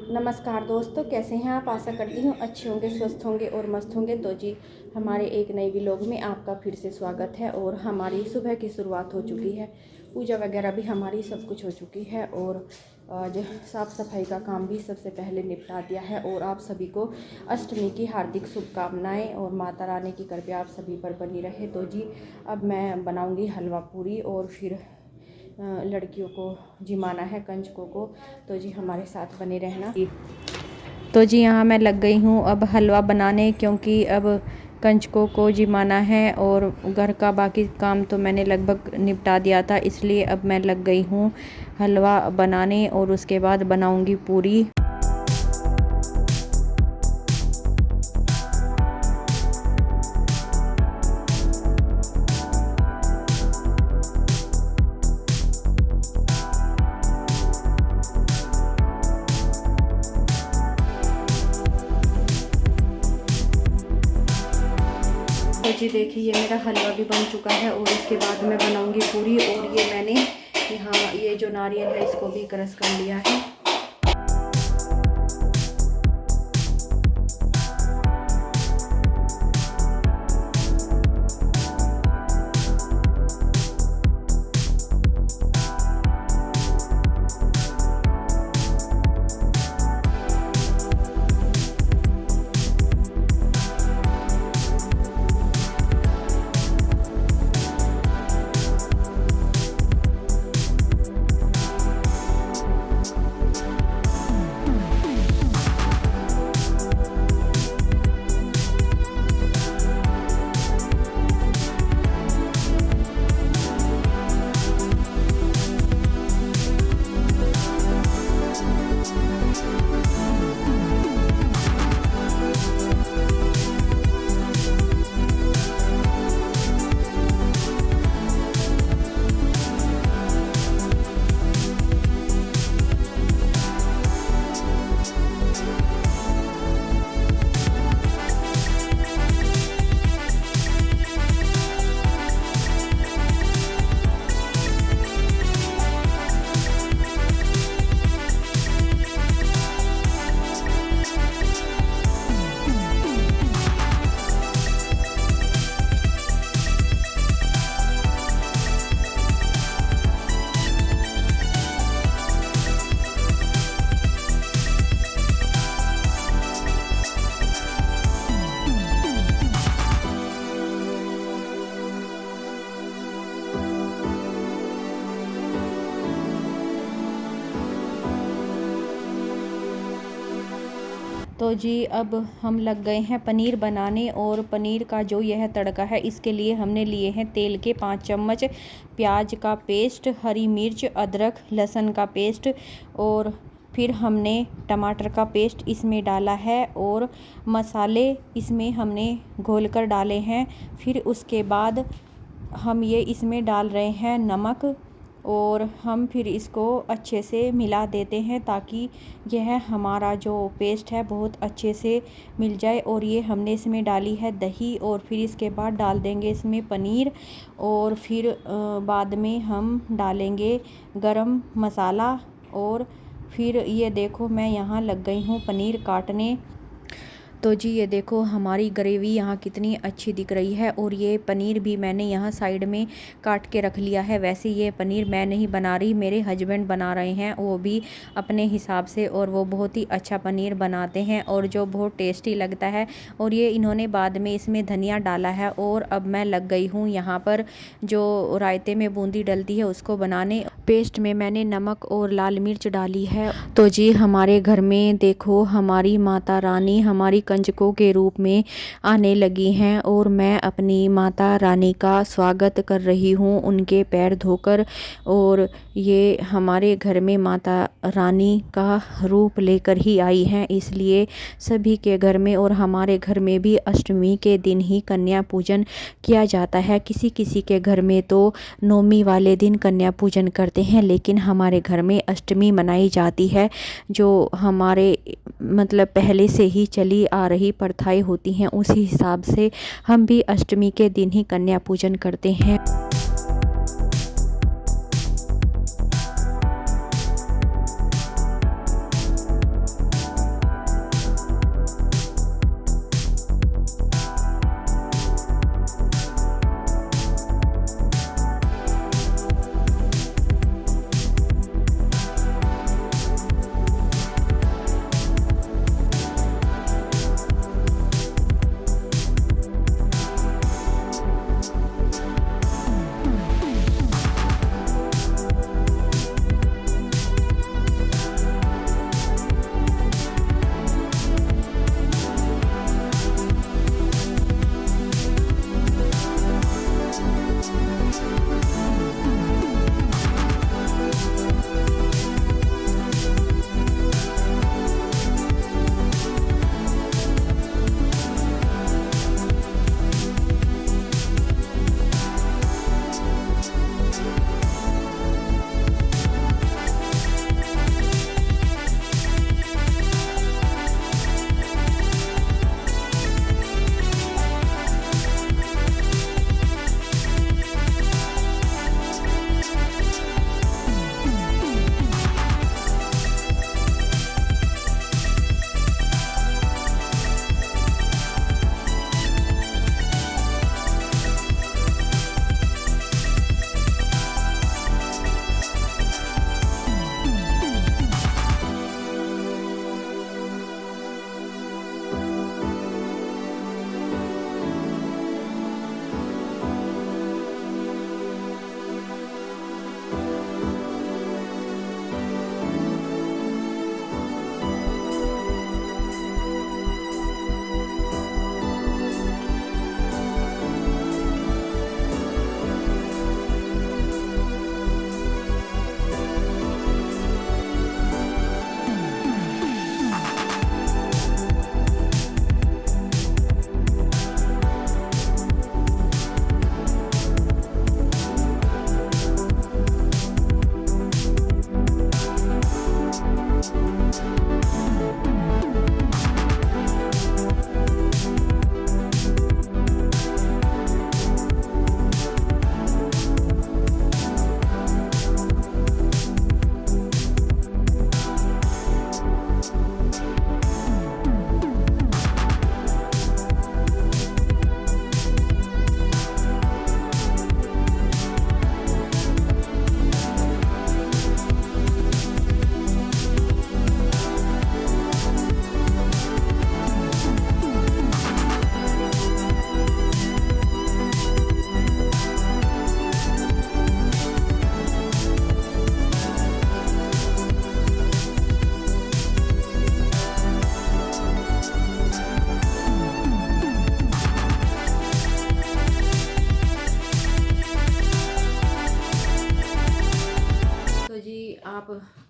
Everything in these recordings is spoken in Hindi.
नमस्कार दोस्तों, कैसे हैं आप। आशा करती हूँ अच्छे होंगे, स्वस्थ होंगे और मस्त होंगे। तो जी, हमारे एक नए व्लॉग में आपका फिर से स्वागत है। और हमारी सुबह की शुरुआत हो चुकी है, पूजा वगैरह भी हमारी सब कुछ हो चुकी है। और आज साफ़ सफाई का काम भी सबसे पहले निपटा दिया है। और आप सभी को अष्टमी की हार्दिक शुभकामनाएँ और माता रानी की कृपा आप सभी पर बनी रहे। तो जी, अब मैं बनाऊँगी हलवा पूरी और फिर लड़कियों को जिमाना है, कंजकों को। तो जी, हमारे साथ बने रहना। तो जी, यहाँ मैं लग गई हूँ अब हलवा बनाने, क्योंकि अब कंजकों को जिमाना है और घर का बाकी काम तो मैंने लगभग निपटा दिया था। इसलिए अब मैं लग गई हूँ हलवा बनाने और उसके बाद बनाऊँगी पूरी। तो जी देखिए, ये मेरा हलवा भी बन चुका है और इसके बाद मैं बनाऊंगी पूरी। और ये मैंने यहाँ ये जो नारियल है इसको भी क्रश कर लिया है। तो जी, अब हम लग गए हैं पनीर बनाने। और पनीर का जो यह तड़का है, इसके लिए हमने लिए हैं तेल के 5 चम्मच, प्याज का पेस्ट, हरी मिर्च, अदरक लहसुन का पेस्ट, और फिर हमने टमाटर का पेस्ट इसमें डाला है। और मसाले इसमें हमने घोल कर डाले हैं। फिर उसके बाद हम ये इसमें डाल रहे हैं नमक। और हम फिर इसको अच्छे से मिला देते हैं ताकि यह हमारा जो पेस्ट है बहुत अच्छे से मिल जाए। और ये हमने इसमें डाली है दही। और फिर इसके बाद डाल देंगे इसमें पनीर। और फिर बाद में हम डालेंगे गरम मसाला। और फिर ये देखो, मैं यहाँ लग गई हूँ पनीर काटने। तो जी, ये देखो हमारी ग्रेवी यहाँ कितनी अच्छी दिख रही है। और ये पनीर भी मैंने यहाँ साइड में काट के रख लिया है। वैसे ये पनीर मैं नहीं बना रही, मेरे हस्बैंड बना रहे हैं, वो भी अपने हिसाब से। और वो बहुत ही अच्छा पनीर बनाते हैं और जो बहुत टेस्टी लगता है। और ये इन्होंने बाद में इसमें धनिया डाला है। और अब मैं लग गई हूँ यहाँ पर जो रायते में बूंदी डलती है उसको बनाने। पेस्ट में मैंने नमक और लाल मिर्च डाली है। तो जी, हमारे घर में देखो हमारी माता रानी हमारी कंजकों के रूप में आने लगी हैं। और मैं अपनी माता रानी का स्वागत कर रही हूँ उनके पैर धोकर। और ये हमारे घर में माता रानी का रूप लेकर ही आई हैं, इसलिए सभी के घर में और हमारे घर में भी अष्टमी के दिन ही कन्या पूजन किया जाता है। किसी किसी के घर में तो नौमी वाले दिन कन्या पूजन करते हैं, लेकिन हमारे घर में अष्टमी मनाई जाती है, जो हमारे मतलब पहले से ही चली आ रही प्रथाएं होती हैं। उसी हिसाब से हम भी अष्टमी के दिन ही कन्या पूजन करते हैं।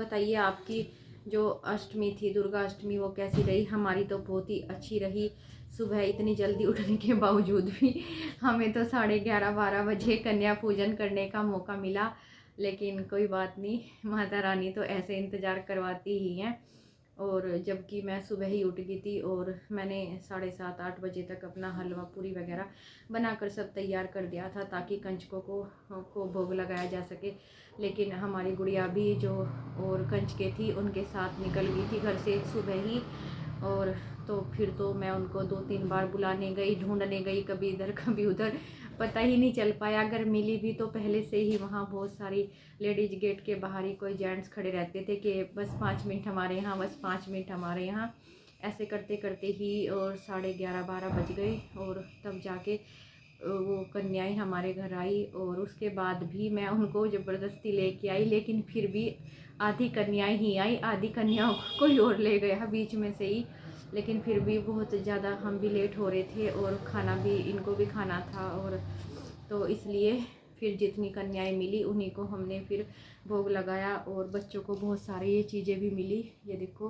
बताइए आपकी जो अष्टमी थी, दुर्गा अष्टमी, वो कैसी रही? हमारी तो बहुत ही अच्छी रही। सुबह इतनी जल्दी उठने के बावजूद भी हमें तो 11:30-12 बजे कन्या पूजन करने का मौका मिला, लेकिन कोई बात नहीं, माता रानी तो ऐसे इंतज़ार करवाती ही हैं। और जबकि मैं सुबह ही उठ गई थी और मैंने 7:30-8 बजे तक अपना हलवा पूरी वगैरह बनाकर सब तैयार कर दिया था, ताकि कंजकों को भोग लगाया जा सके। लेकिन हमारी गुड़िया भी जो और कंजके थी उनके साथ निकल गई थी घर से सुबह ही। और तो फिर तो मैं उनको 2-3 बार बुलाने गई, ढूंढने गई, कभी इधर कभी उधर, पता ही नहीं चल पाया। अगर मिली भी तो पहले से ही वहाँ बहुत सारी लेडीज गेट के बाहर ही कोई जेंट्स खड़े रहते थे कि बस 5 मिनट हमारे यहाँ, बस 5 मिनट हमारे यहाँ, ऐसे करते करते ही और 11:30-12 बज गए। और तब जाके वो कन्याएं हमारे घर आई। और उसके बाद भी मैं उनको ज़बरदस्ती लेके आई, लेकिन फिर भी आधी कन्याएं ही आई, आधी कन्याओं को कोई और ले गया बीच में से ही। लेकिन फिर भी बहुत ज़्यादा हम भी लेट हो रहे थे और खाना भी इनको भी खाना था। और तो इसलिए फिर जितनी कन्याएं मिली उन्हीं को हमने फिर भोग लगाया। और बच्चों को बहुत सारी ये चीज़ें भी मिली, ये देखो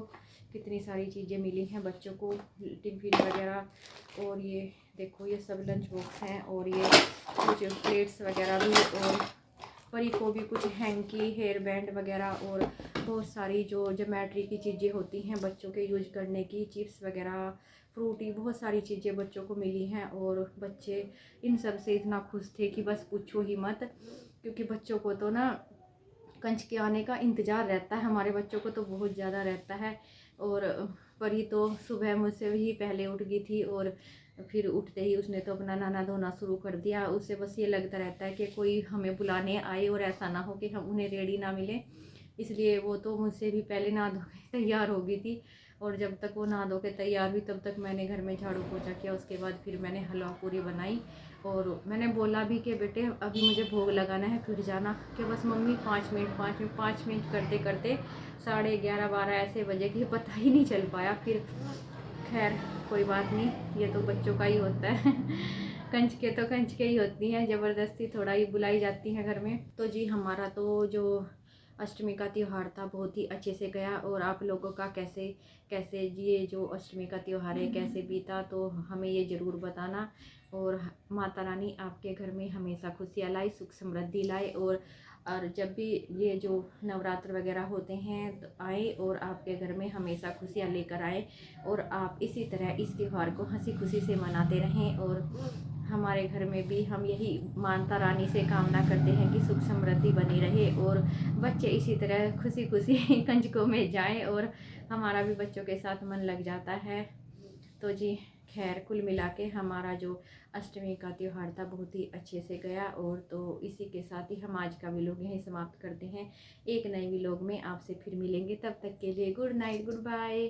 कितनी सारी चीज़ें मिली हैं बच्चों को, टिफ़िन वगैरह। और ये देखो ये सब लंच बॉक्स हैं, और ये कुछ प्लेट्स वगैरह भी, और परी को भी कुछ हैंकी, हेयर बैंड वगैरह, और बहुत सारी जो ज्योमेट्री की चीज़ें होती हैं बच्चों के यूज करने की, चिप्स वगैरह, फ्रूटी, बहुत सारी चीज़ें बच्चों को मिली हैं। और बच्चे इन सब से इतना खुश थे कि बस पूछो ही मत, क्योंकि बच्चों को तो ना कंच के आने का इंतज़ार रहता है, हमारे बच्चों को तो बहुत ज़्यादा रहता है। और परी तो सुबह मुझसे भी पहले उठ गई थी, और फिर उठते ही उसने तो अपना नहाना धोना शुरू कर दिया। उसे बस ये लगता रहता है कि कोई हमें बुलाने आए और ऐसा ना हो कि हम उन्हें रेडी ना मिले, इसलिए वो तो मुझसे भी पहले नहा धो के तैयार हो गई थी। और जब तक वो नहा धो के तैयार हुई तब तक मैंने घर में झाड़ू पोछा किया। उसके बाद फिर मैंने हलवा पूरी बनाई, और मैंने बोला भी कि बेटे अभी मुझे भोग लगाना है, फिर जाना, कि बस मम्मी 5 मिनट 5 मिनट 5 मिनट करते करते 11:30-12 ऐसे बजे कि पता ही नहीं चल पाया। फिर खैर कोई बात नहीं, ये तो बच्चों का ही होता है कंचके तो कंचके ही होती हैं, ज़बरदस्ती थोड़ा ही बुलाई जाती हैं घर में। तो जी हमारा तो जो अष्टमी का त्यौहार था बहुत ही अच्छे से गया। और आप लोगों का कैसे कैसे ये जो अष्टमी का त्यौहार है कैसे बीता, तो हमें ये ज़रूर बताना। और माता रानी आपके घर में हमेशा खुशियाँ लाए, सुख समृद्धि लाए। और जब भी ये जो नवरात्र वगैरह होते हैं तो आए और आपके घर में हमेशा खुशियाँ लेकर आए, और आप इसी तरह इस त्यौहार को हंसी खुशी से मनाते रहें। और हमारे घर में भी हम यही माता रानी से कामना करते हैं कि सुख समृद्धि बनी रहे, और बच्चे इसी तरह खुशी खुशी कंजकों में जाएं, और हमारा भी बच्चों के साथ मन लग जाता है। तो जी खैर कुल मिला के हमारा जो अष्टमी का त्यौहार था बहुत ही अच्छे से गया। और तो इसी के साथ ही हम आज का व्लॉग यहीं समाप्त करते हैं। एक नए व्लॉग में आपसे फिर मिलेंगे, तब तक के लिए गुड नाइट, गुड बाय।